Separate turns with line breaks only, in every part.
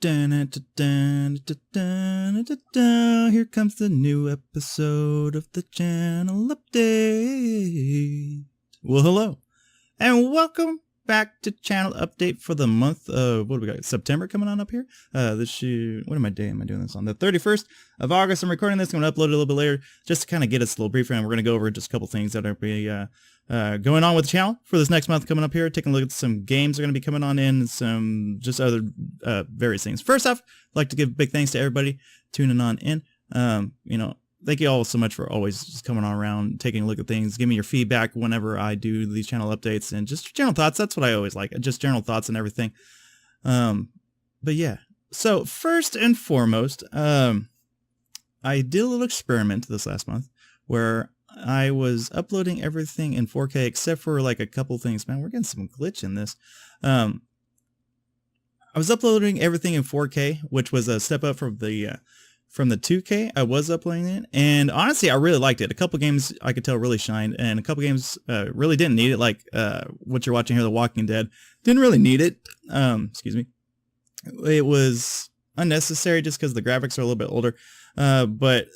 Here comes the new episode of the channel update. Well, hello, and welcome back to channel update for the month of, what do we got, September coming on up here. What am I doing this on? The 31st of August. I'm recording this. I'm going to upload it a little bit later just to kind of get us a little briefer, and we're going to go over just a couple things that are going on with the channel for this next month coming up here. Taking a look at some games that are going to be coming on in, and some just other various things. First off, I'd like to give big thanks to everybody tuning on in. Thank you all so much for always just coming on around, taking a look at things, giving me your feedback whenever I do these channel updates, and just general thoughts. That's what I always like, just general thoughts and everything. But yeah, so first and foremost, I did a little experiment this last month where I was uploading everything in 4K except for like a couple things. Man, we're getting some glitch in this. I was uploading everything in 4K, which was a step up from the 2K. I was uploading it, and honestly, I really liked it. A couple games I could tell really shined, and a couple games really didn't need it, like what you're watching here, The Walking Dead. Didn't really need it. Excuse me. It was unnecessary just because the graphics are a little bit older. But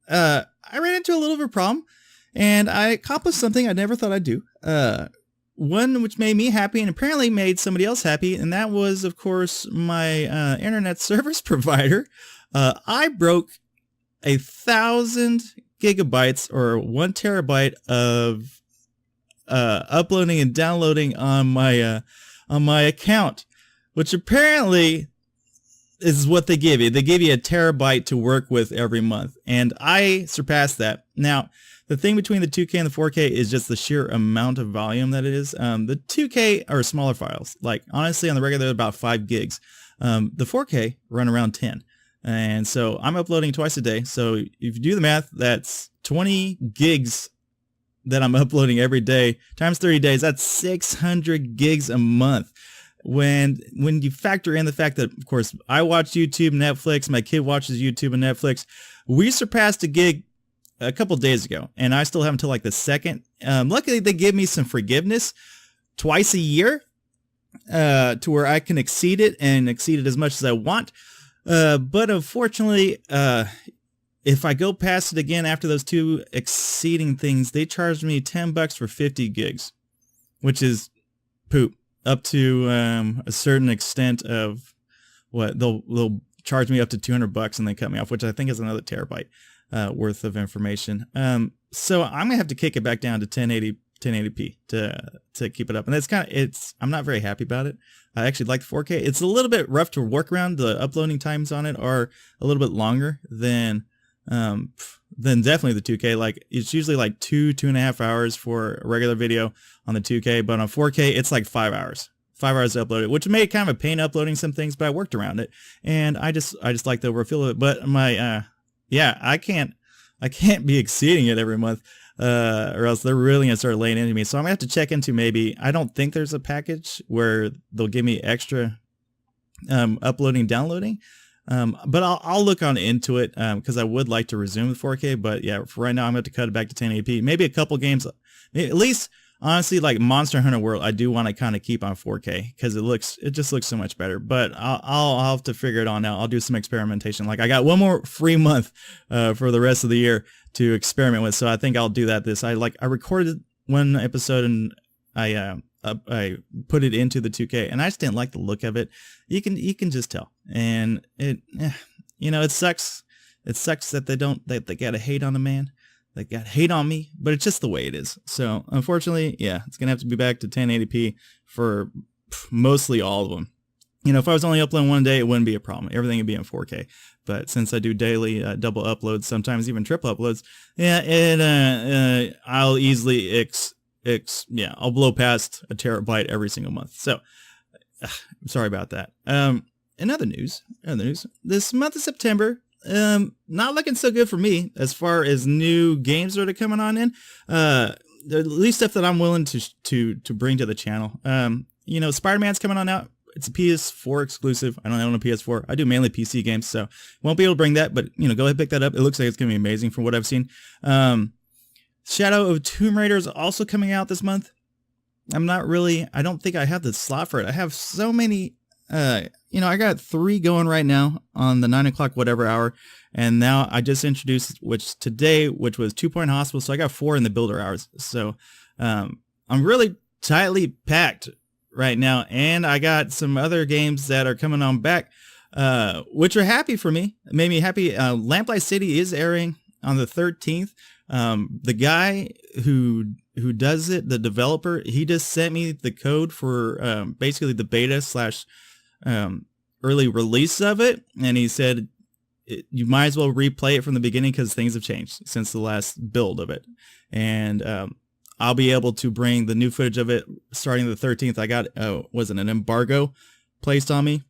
I ran into a little bit of a problem, and I accomplished something I never thought I'd do. One which made me happy and apparently made somebody else happy, and that was, of course, my internet service provider. I broke 1,000 gigabytes or 1 terabyte of uploading and downloading on my account, which apparently is what they give you. They give you a terabyte to work with every month, and I surpassed that. Now, the thing between the 2K and the 4K is just the sheer amount of volume that it is. The 2K are smaller files. Like, honestly, on the regular, they're about 5 gigs. The 4K run around 10. And so I'm uploading twice a day. So if you do the math, that's 20 gigs that I'm uploading every day times 30 days. That's 600 gigs a month. When you factor in the fact that, of course, I watch YouTube, Netflix, my kid watches YouTube and Netflix, we surpassed a gig a couple days ago, and I still have until like the 2nd. Luckily, they give me some forgiveness twice a year to where I can exceed it and exceed it as much as I want. But unfortunately, if I go past it again after those 2 exceeding things, they charged me $10 for 50 gigs, which is poop. Up to a certain extent of what they'll charge me up to $200 and then cut me off, which I think is another terabyte worth of information. So I'm gonna have to kick it back down to 1080p to keep it up, and I'm not very happy about it. I actually like the 4K. It's a little bit rough to work around. The uploading times on it are a little bit longer than definitely the 2K. Like, it's usually like 2.5 hours for a regular video on the 2K, but on 4K it's like 5 hours. 5 hours to upload it, which made kind of a pain uploading some things, but I worked around it, and I just like the overall feel of it. But my I can't be exceeding it every month, or else they're really gonna start laying into me. So I'm gonna have to check into, maybe, I don't think there's a package where they'll give me extra uploading, downloading. But I'll look on into it, because I would like to resume the 4K. But yeah, for right now, I'm going to cut it back to 1080p. Maybe a couple games, at least, honestly, like Monster Hunter World, I do want to kind of keep on 4K because it just looks so much better. But I'll have to figure it on out. I'll do some experimentation. Like, I got one more free month for the rest of the year to experiment with, so I think I'll do that. I recorded one episode, and I put it into the 2K, and I just didn't like the look of it. You can just tell, and it sucks. It sucks that they gotta hate on the man. They got hate on me, but it's just the way it is. So unfortunately, yeah, it's gonna have to be back to 1080p for mostly all of them. If I was only uploading one day, it wouldn't be a problem. Everything would be in 4K. But since I do daily double uploads, sometimes even triple uploads, yeah, I'll easily I'll blow past a terabyte every single month. So I'm sorry about that. In other news, this month of September, not looking so good for me as far as new games that are coming on in. The least stuff that I'm willing to bring to the channel. Spider-Man's coming on out. It's a PS4 exclusive. I don't own a PS4. I do mainly PC games, so won't be able to bring that. But go ahead and pick that up. It looks like it's gonna be amazing from what I've seen. Shadow of Tomb Raider is also coming out this month. I don't think I have the slot for it. I have so many I got 3 going right now on the 9 o'clock whatever hour, and now I just introduced which was 2 Point Hospital, so I got 4 in the builder hours. So I'm really tightly packed right now, and I got some other games that are coming on back, which are happy for me. It made me happy. Lamplight City is airing on the 13th. The guy who does it, the developer, he just sent me the code for basically the beta slash early release of it, and he said you might as well replay it from the beginning because things have changed since the last build of it. And I'll be able to bring the new footage of it starting the 13th. I got an embargo placed on me,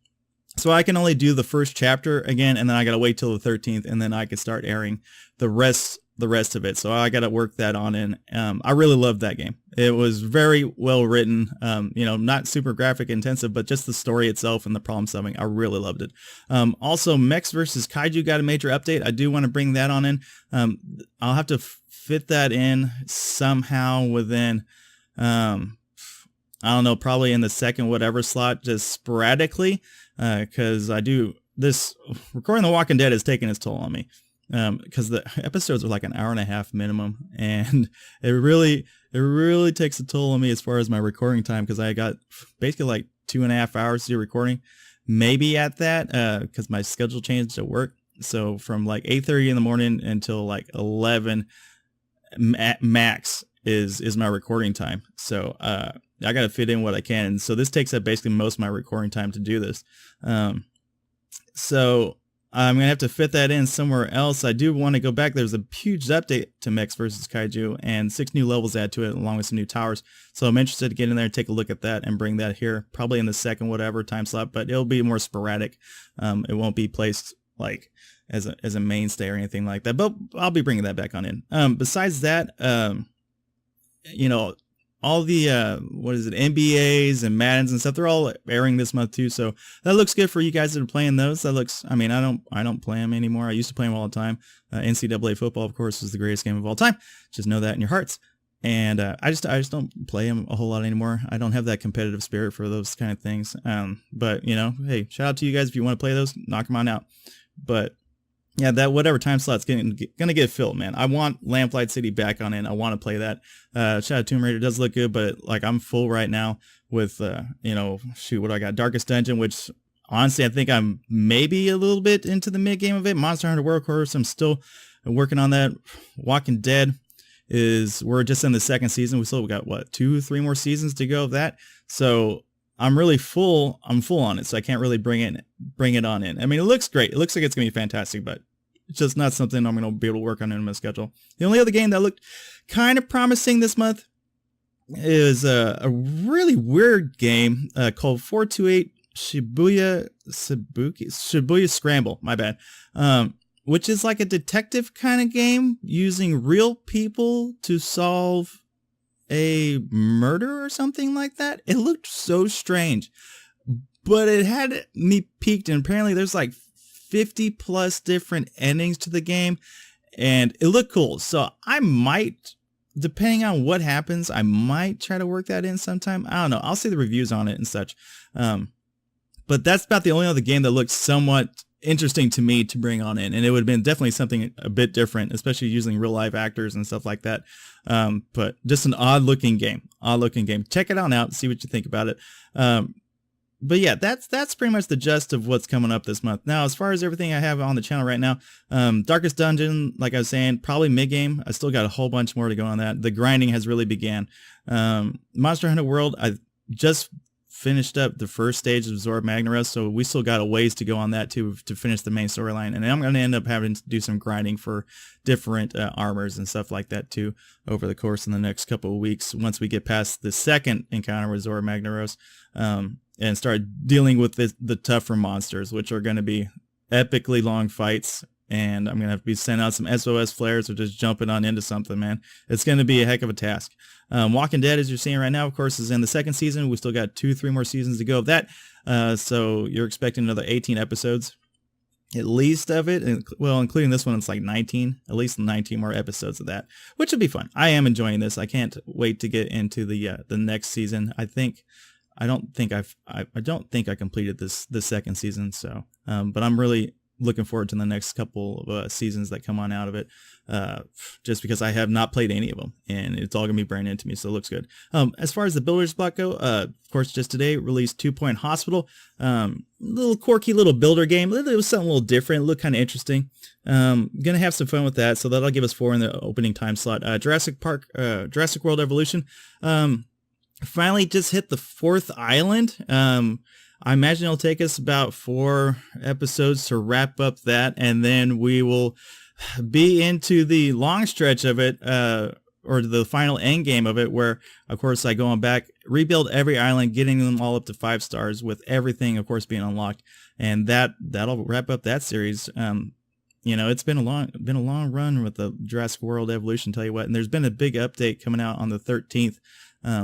so I can only do the first chapter again, and then I gotta wait till the 13th, and then I can start airing the rest of it. So I got to work that on in. I really loved that game. It was very well written, not super graphic intensive, but just the story itself and the problem solving. I really loved it. Also, Mechs vs. Kaiju got a major update. I do want to bring that on in. I'll have to fit that in somehow within, I don't know, probably in the second whatever slot, just sporadically, because this recording The Walking Dead has taken its toll on me. Because the episodes are like an hour and a half minimum, and it really takes a toll on me as far as my recording time, because I got basically like 2.5 hours to do recording, maybe at that, because my schedule changed at work. So from like 8:30 in the morning until like 11 max is my recording time. So I got to fit in what I can, and so this takes up basically most of my recording time to do this. So I'm going to have to fit that in somewhere else. I do want to go back. There's a huge update to Mechs vs. Kaiju, and 6 new levels added to it, along with some new towers. So I'm interested to get in there and take a look at that and bring that here, probably in the second whatever time slot, but it'll be more sporadic. It won't be placed like as a mainstay or anything like that, but I'll be bringing that back on in. Besides that, all the NBAs and Maddens and stuff, they're all airing this month too, so that looks good for you guys that are playing those. That looks, I don't play them anymore. I used to play them all the time. NCAA football, of course, is the greatest game of all time. Just know that in your hearts. And I just don't play them a whole lot anymore. I don't have that competitive spirit for those kind of things. But hey, shout out to you guys if you want to play those, knock them on out. But yeah, that whatever time slot's gonna get filled, man. I want Lamplight City back on in. I want to play that. Shout out Tomb Raider does look good, but like I'm full right now with what do I got? Darkest Dungeon, which honestly I think I'm maybe a little bit into the mid game of it. Monster Hunter World, of course, I'm still working on that. Walking Dead we're just in the 2nd season. We still got 2-3 more seasons to go of that. So I'm really full. I'm full on it, so I can't really bring it on in. I mean, it looks great. It looks like it's gonna be fantastic, but it's just not something I'm gonna be able to work on in my schedule. The only other game that looked kind of promising this month is a really weird game called 428 Shibuya Scramble. My bad. Which is like a detective kind of game using real people to solve a murder or something like that. It looked so strange, but it had me peaked, and apparently there's like 50 plus different endings to the game, and it looked cool. So I might, depending on what happens, I might try to work that in sometime. I don't know. I'll see the reviews on it and such. But that's about the only other game that looked somewhat interesting to me to bring on in, and it would have been definitely something a bit different, especially using real life actors and stuff like that. But just an odd looking game. Check it out, see what you think about it. But yeah, that's pretty much the gist of what's coming up this month. Now, as far as everything I have on the channel right now, Darkest Dungeon, like I was saying, probably mid game. I still got a whole bunch more to go on that. The grinding has really began. Monster Hunter World, I just finished up the first stage of Zora Magnaros, so we still got a ways to go on that too to finish the main storyline, and I'm going to end up having to do some grinding for different armors and stuff like that too over the course of the next couple of weeks once we get past the second encounter with Zora Magnaros, and start dealing with the tougher monsters, which are going to be epically long fights. And I'm going to have to be sending out some SOS flares or just jumping on into something, man. It's going to be a heck of a task. Walking Dead, as you're seeing right now, of course, is in the 2nd season. We still got 2-3 more seasons to go of that. So you're expecting another 18 episodes, at least, of it. And, well, including this one, it's like 19, at least 19 more episodes of that, which would be fun. I am enjoying this. I can't wait to get into the next season. I think I don't think I don't think I completed this second season. So, but I'm really looking forward to the next couple of seasons that come on out of it, just because I have not played any of them, and it's all gonna be brand new to me, so it looks good. As far as the builders block go, of course, just today released 2 Point Hospital, little quirky little builder game. It was something a little different. It looked kind of interesting. Gonna have some fun with that, so that'll give us 4 in the opening time slot. Jurassic World Evolution. Finally just hit the 4th island. I imagine it'll take us about 4 episodes to wrap up that, and then we will be into the long stretch of it, or the final end game of it, where, of course, I go on back, rebuild every island, getting them all up to 5 stars, with everything, of course, being unlocked, and that'll wrap up that series. It's been a long run with the Jurassic World Evolution, tell you what, and there's been a big update coming out on the 13th.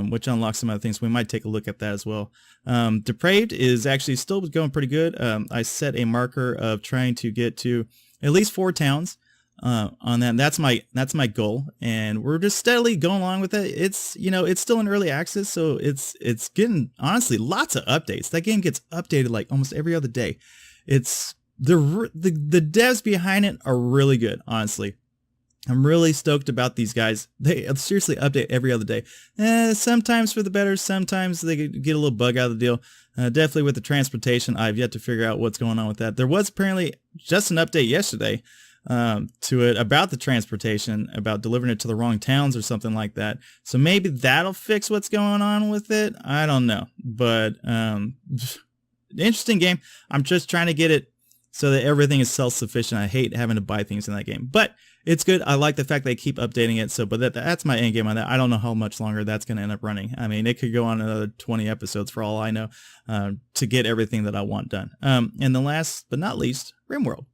Which unlocks some other things. We might take a look at that as well. Depraved is actually still going pretty good. I set a marker of trying to get to at least 4 towns on that. That's my goal, and we're just steadily going along with it. It's still in early access, so it's getting, honestly, lots of updates. That game gets updated like almost every other day. It's the devs behind it are really good, honestly. I'm really stoked about these guys. They seriously update every other day. Sometimes for the better, sometimes they get a little bug out of the deal. Definitely with the transportation, I've yet to figure out what's going on with that. There was apparently just an update yesterday to it about the transportation, about delivering it to the wrong towns or something like that. So maybe that'll fix what's going on with it. I don't know. But interesting game. I'm just trying to get it so that everything is self-sufficient. I hate having to buy things in that game, but it's good. I like the fact they keep updating it. So, but that's my end game on that. I don't know how much longer that's going to end up running. I mean, it could go on another 20 episodes for all I know, to get everything that I want done. And the last but not least, RimWorld.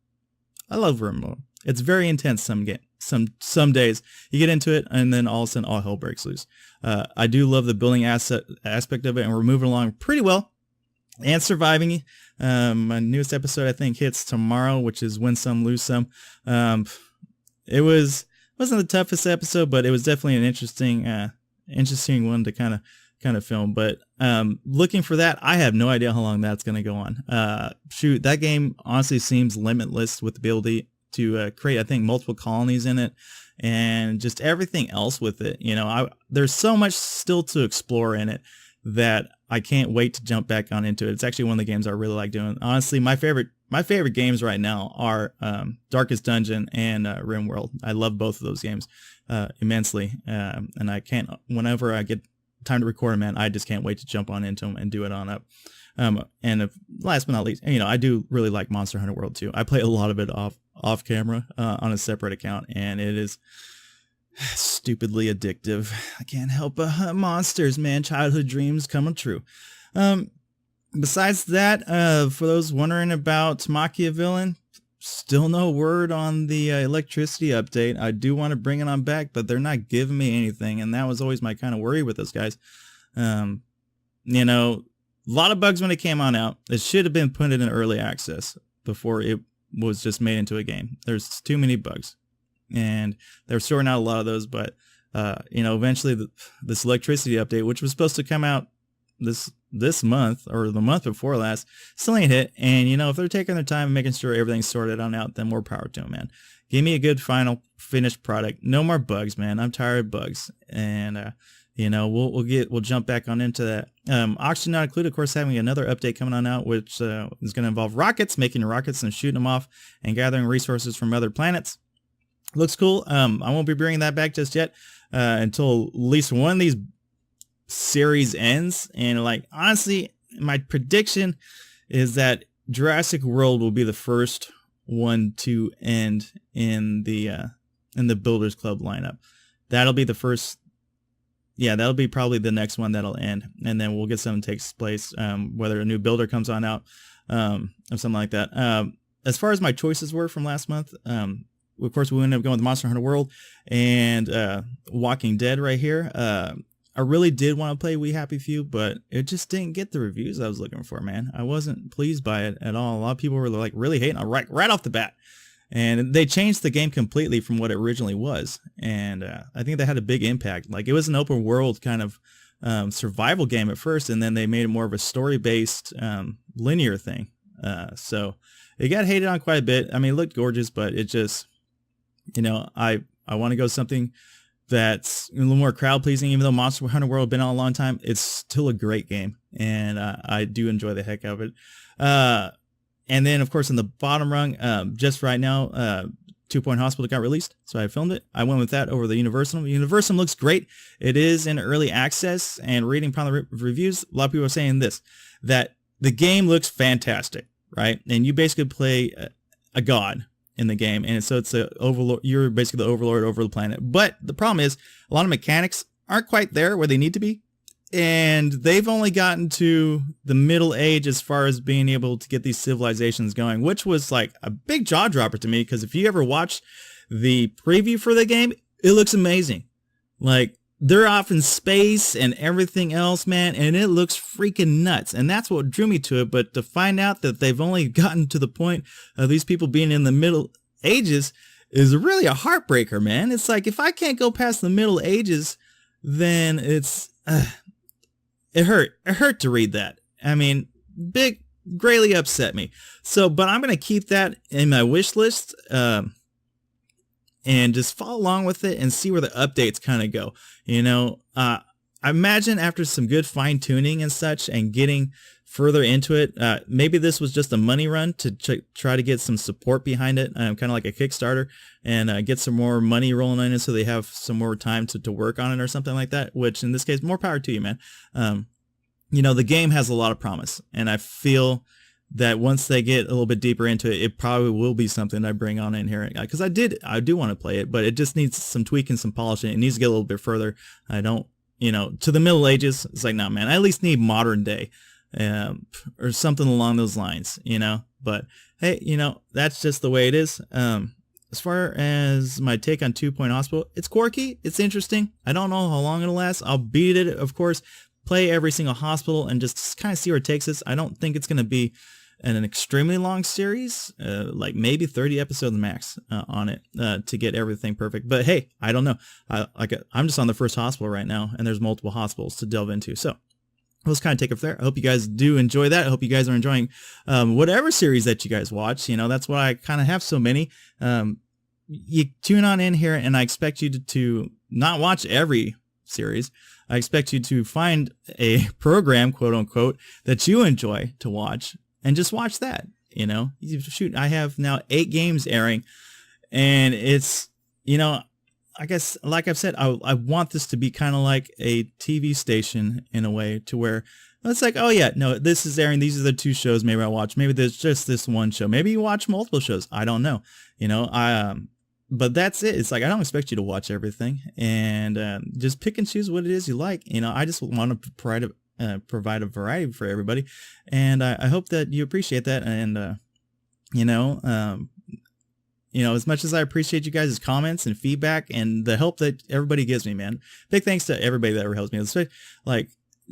I love RimWorld. It's very intense. Some days you get into it, and then all of a sudden all hell breaks loose. I do love the building aspect of it, and we're moving along pretty well and surviving. My newest episode, I think, hits tomorrow, which is Win Some, Lose Some. It wasn't the toughest episode, but it was definitely an interesting one to kind of film. But looking for that, I have no idea how long that's going to go on. That game honestly seems limitless with the ability to create, I think, multiple colonies in it, and just everything else with it. There's so much still to explore in it that I can't wait to jump back on into it. It's actually one of the games I really like doing. Honestly, my favorite games right now are Darkest Dungeon and RimWorld. I love both of those games immensely, and I can't. Whenever I get time to record, man, I just can't wait to jump on into them and do it on up. Last but not least, I do really like Monster Hunter World too. I play a lot of it off camera on a separate account, and it is stupidly addictive. I can't help but hunt monsters, man. Childhood dreams coming true. Besides that, for those wondering about Machiavellian, still no word on the electricity update. I do want to bring it on back, but they're not giving me anything, and that was always my kind of worry with those guys. A lot of bugs when it came on out. It should have been put in early access before it was just made into a game. There's too many bugs, and they're sorting out a lot of those, but eventually this electricity update, which was supposed to come out this month or the month before last, still ain't hit. And if they're taking their time and making sure everything's sorted on out, then more power to them, man. Give me a good final finished product. No more bugs, man. I'm tired of bugs. And we'll jump back on into that. Oxygen Not Included, of course, having another update coming on out, which is going to involve rockets, making rockets and shooting them off, and gathering resources from other planets. Looks cool. I won't be bringing that back just yet until at least one of these series ends. And honestly, my prediction is that Jurassic World will be the first one to end in the Builders Club lineup. That'll be the first. Yeah, that'll be probably the next one that'll end, and then we'll get something takes place, whether a new builder comes on out, or something like that. As far as my choices were from last month, of course, we ended up going with Monster Hunter World and Walking Dead right here. I really did want to play We Happy Few, but it just didn't get the reviews I was looking for, man. I wasn't pleased by it at all. A lot of people were really hating on it right off the bat. And they changed the game completely from what it originally was. And I think that had a big impact. It was an open world kind of survival game at first, and then they made it more of a story-based linear thing. So it got hated on quite a bit. I mean, it looked gorgeous, but it just, I want to go something that's a little more crowd pleasing. Even though Monster Hunter World has been out a long time, it's still a great game, and I do enjoy the heck out of it. And then, of course, in the bottom rung, just right now, 2 Point Hospital got released, so I filmed it. I went with that over the Universal. Universal looks great. It is in early access, and reading probably reviews, a lot of people are saying this, that the game looks fantastic, right? And you basically play a god in the game, and so it's a overlord. You're basically the overlord over the planet. But the problem is, a lot of mechanics aren't quite there where they need to be. And they've only gotten to the middle age as far as being able to get these civilizations going, which was like a big jaw dropper to me, because if you ever watch the preview for the game, it looks amazing. Like, they're off in space and everything else, man, and it looks freaking nuts. And that's what drew me to it. But to find out that they've only gotten to the point of these people being in the middle ages is really a heartbreaker, man. It's like, if I can't go past the middle ages, then it's... It hurt to read that. I mean, greatly upset me. So, but I'm going to keep that in my wish list, and just follow along with it and see where the updates kind of go. I imagine after some good fine tuning and such and getting further into it, maybe this was just a money run to try to get some support behind it, kind of like a Kickstarter, and get some more money rolling in it so they have some more time to work on it or something like that, which in this case, more power to you, man. The game has a lot of promise, and I feel that once they get a little bit deeper into it, it probably will be something I bring on in here, because I do want to play it, but it just needs some tweaking, some polishing. It needs to get a little bit further. I don't, to the Middle Ages, it's like, no, man, I at least need modern day. Or something along those lines, but hey, that's just the way it is. As far as my take on 2 Point Hospital, it's quirky, it's interesting. I don't know how long it'll last. I'll beat it, of course, play every single hospital and just kind of see where it takes us. I don't think it's going to be an extremely long series, like maybe 30 episodes max on it, to get everything perfect. But hey, I don't know. I'm just on the first hospital right now, and there's multiple hospitals to delve into. So let's kind of take it from there. I hope you guys do enjoy that. I hope you guys are enjoying whatever series that you guys watch. That's why I kind of have so many. You tune on in here, and I expect you to not watch every series. I expect you to find a program, quote unquote, that you enjoy to watch, and just watch that. Shoot, I have now 8 games airing, and it's, I guess, like I've said, I want this to be kind of like a TV station in a way, to where it's like, oh yeah, no, this is airing, these are the 2 shows maybe I watch. Maybe there's just this one show. Maybe you watch multiple shows. I don't know. But that's it. It's like, I don't expect you to watch everything, and just pick and choose what it is you like. I just want to provide a variety for everybody, and I hope that you appreciate that. And as much as I appreciate you guys' comments and feedback and the help that everybody gives me, man, big thanks to everybody that ever helps me.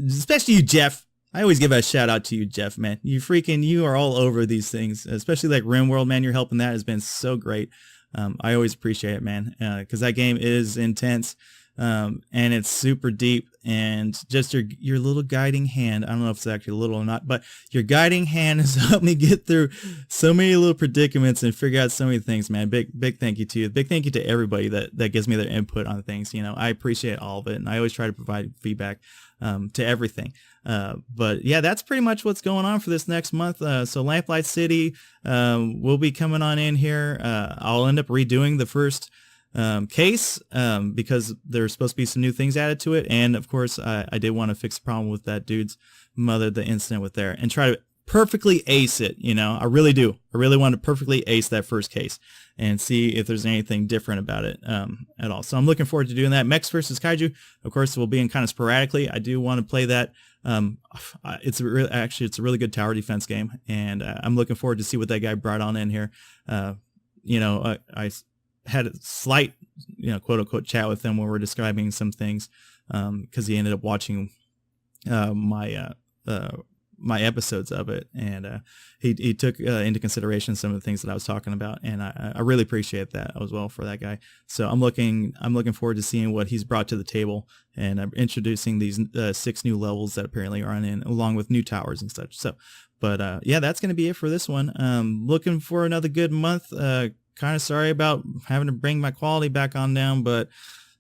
Especially you, Jeff. I always give a shout out to you, Jeff, man. You are all over these things, especially like RimWorld, man. You're helping. That has been so great. I always appreciate it, man, because that game is intense, and it's super deep, and just your little guiding hand. I don't know if it's actually little or not, but your guiding hand has helped me get through so many little predicaments and figure out so many things, man. Big thank you to you. Big thank you to everybody that gives me their input on things. I appreciate all of it, and I always try to provide feedback to everything. But yeah, that's pretty much what's going on for this next month. So Lamplight City will be coming on in here. I'll end up redoing the first case because there's supposed to be some new things added to it. And of course, I did want to fix the problem with that dude's mother, the incident with there, and try to perfectly ace it. I really do. I really want to perfectly ace that first case and see if there's anything different about it at all. So I'm looking forward to doing that. Mechs versus Kaiju, of course, will be in kind of sporadically. I do want to play that. It's a really good tower defense game, and I'm looking forward to see what that guy brought on in here. I had a slight, quote unquote chat with him when we're describing some things, because he ended up watching my my episodes of it, and he took into consideration some of the things that I was talking about, and I really appreciate that as well for that guy. So I'm looking forward to seeing what he's brought to the table, and introducing these 6 new levels that apparently are on in, along with new towers and such. So, but yeah, that's gonna be it for this one. Looking for another good month. Kind of sorry about having to bring my quality back on down, but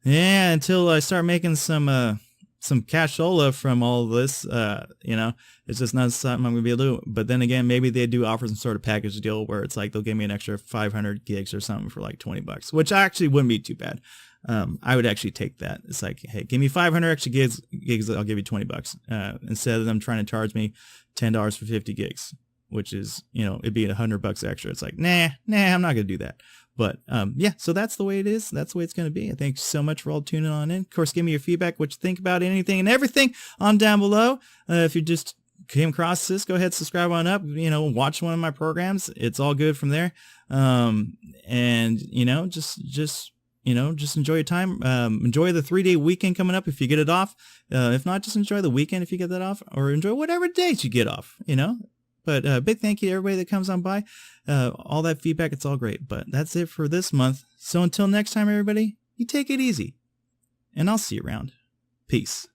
yeah, until I start making some cashola from all of this, it's just not something I'm going to be able to do. But then again, maybe they do offer some sort of package deal where it's like they'll give me an extra 500 gigs or something for like $20, which actually wouldn't be too bad. I would actually take that. It's like, hey, give me 500 extra gigs, I'll give you $20. Instead of them trying to charge me $10 for 50 gigs, which is, it'd be $100 extra. It's like, nah, I'm not going to do that. But yeah, so that's the way it is. That's the way it's going to be. Thanks so much for all tuning on in. Of course, give me your feedback, what you think about anything and everything on down below. If you just came across this, go ahead, subscribe on up, watch one of my programs. It's all good from there. And just enjoy your time. Enjoy the 3-day weekend coming up if you get it off. If not, just enjoy the weekend if you get that off, or enjoy whatever days you get off, But big thank you to everybody that comes on by. All that feedback, it's all great. But that's it for this month. So until next time, everybody, you take it easy. And I'll see you around. Peace.